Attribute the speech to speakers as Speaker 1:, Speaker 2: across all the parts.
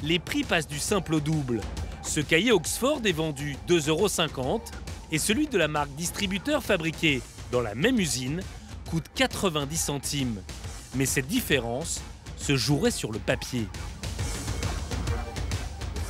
Speaker 1: les prix passent du simple au double. Ce cahier Oxford est vendu 2,50 € et celui de la marque distributeur fabriqué dans la même usine coûte 90 centimes. Mais cette différence se jouerait sur le papier.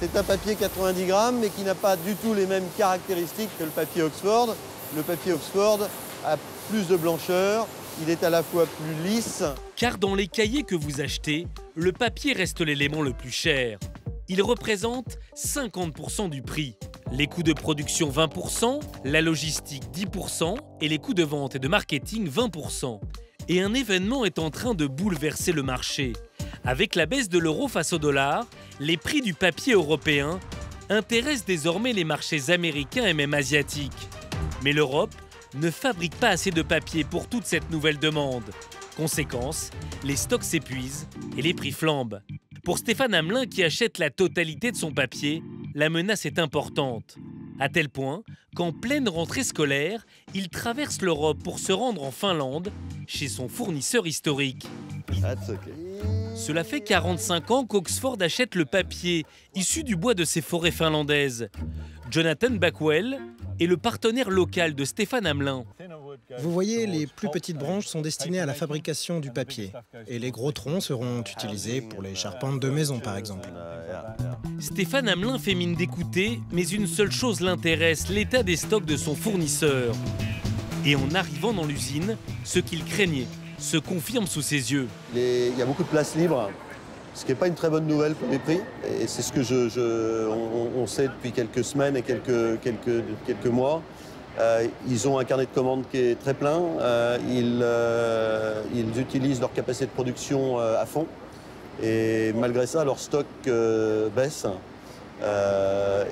Speaker 2: C'est un papier 90 grammes, mais qui n'a pas du tout les mêmes caractéristiques que le papier Oxford. Le papier Oxford a plus de blancheur, il est à la fois plus lisse.
Speaker 1: Car dans les cahiers que vous achetez, le papier reste l'élément le plus cher. Il représente 50% du prix. Les coûts de production 20%, la logistique 10% et les coûts de vente et de marketing 20%. Et un événement est en train de bouleverser le marché. Avec la baisse de l'euro face au dollar, les prix du papier européen intéressent désormais les marchés américains et même asiatiques. Mais l'Europe ne fabrique pas assez de papier pour toute cette nouvelle demande. Conséquence, les stocks s'épuisent et les prix flambent. Pour Stéphane Hamelin, qui achète la totalité de son papier, la menace est importante. À tel point qu'en pleine rentrée scolaire, il traverse l'Europe pour se rendre en Finlande, chez son fournisseur historique. Cela fait 45 ans qu'Oxford achète le papier issu du bois de ses forêts finlandaises. Jonathan Backwell est le partenaire local de Stéphane Hamelin.
Speaker 3: Vous voyez, les plus petites branches sont destinées à la fabrication du papier. Et les gros troncs seront utilisés pour les charpentes de maison, par exemple.
Speaker 1: Stéphane Hamelin fait mine d'écouter, mais une seule chose l'intéresse, l'état des stocks de son fournisseur. Et en arrivant dans l'usine, ce qu'il craignait se confirme sous ses yeux.
Speaker 2: Il y a beaucoup de place libre, ce qui n'est pas une très bonne nouvelle pour les prix. Et c'est ce que on sait depuis quelques semaines et quelques mois. Ils ont un carnet de commandes qui est très plein. Ils utilisent leur capacité de production à fond. Et malgré ça, leur stock baisse.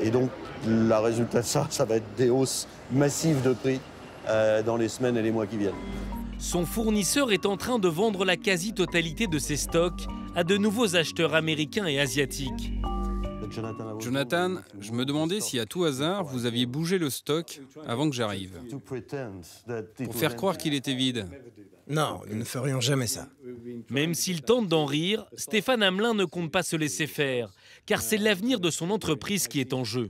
Speaker 2: Et donc, le résultat de ça va être des hausses massives de prix dans les semaines et les mois qui viennent.
Speaker 1: Son fournisseur est en train de vendre la quasi-totalité de ses stocks à de nouveaux acheteurs américains et asiatiques.
Speaker 4: Jonathan, je me demandais si à tout hasard vous aviez bougé le stock avant que j'arrive, pour faire croire qu'il était vide.
Speaker 3: Non, nous ne ferions jamais ça.
Speaker 1: Même s'il tente d'en rire, Stéphane Hamelin ne compte pas se laisser faire, car c'est l'avenir de son entreprise qui est en jeu.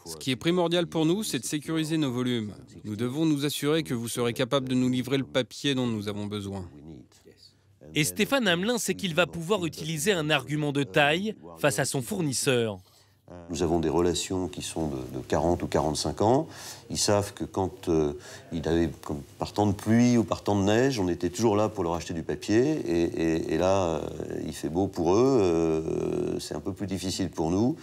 Speaker 4: Ce qui est primordial pour nous, c'est de sécuriser nos volumes. Nous devons nous assurer que vous serez capable de nous livrer le papier dont nous avons besoin.
Speaker 1: Et Stéphane Hamelin sait qu'il va pouvoir utiliser un argument de taille face à son fournisseur.
Speaker 2: Nous avons des relations qui sont de 40 ou 45 ans. Ils savent que quand par temps de pluie ou par temps de neige, on était toujours là pour leur acheter du papier. Et là, il fait beau pour eux. C'est un peu plus difficile pour nous.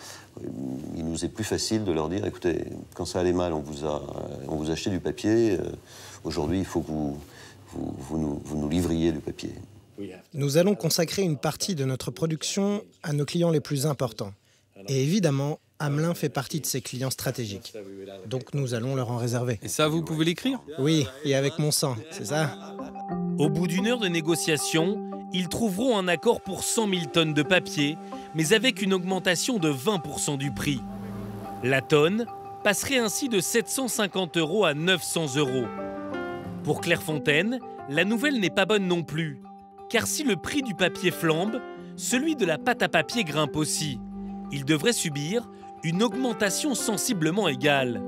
Speaker 2: Il nous est plus facile de leur dire, écoutez, quand ça allait mal, on vous achetait du papier. Aujourd'hui, il faut que vous nous livriez du papier.
Speaker 3: Nous allons consacrer une partie de notre production à nos clients les plus importants. Et évidemment, Hamelin fait partie de ces clients stratégiques. Donc nous allons leur en réserver.
Speaker 4: Et ça, vous pouvez l'écrire ?
Speaker 3: Oui, et avec mon sang, c'est ça ?
Speaker 1: Au bout d'une heure de négociation, ils trouveront un accord pour 100 000 tonnes de papier, mais avec une augmentation de 20% du prix. La tonne passerait ainsi de 750 € à 900 €. Pour Clairefontaine, la nouvelle n'est pas bonne non plus. Car si le prix du papier flambe, celui de la pâte à papier grimpe aussi. Il devrait subir une augmentation sensiblement égale.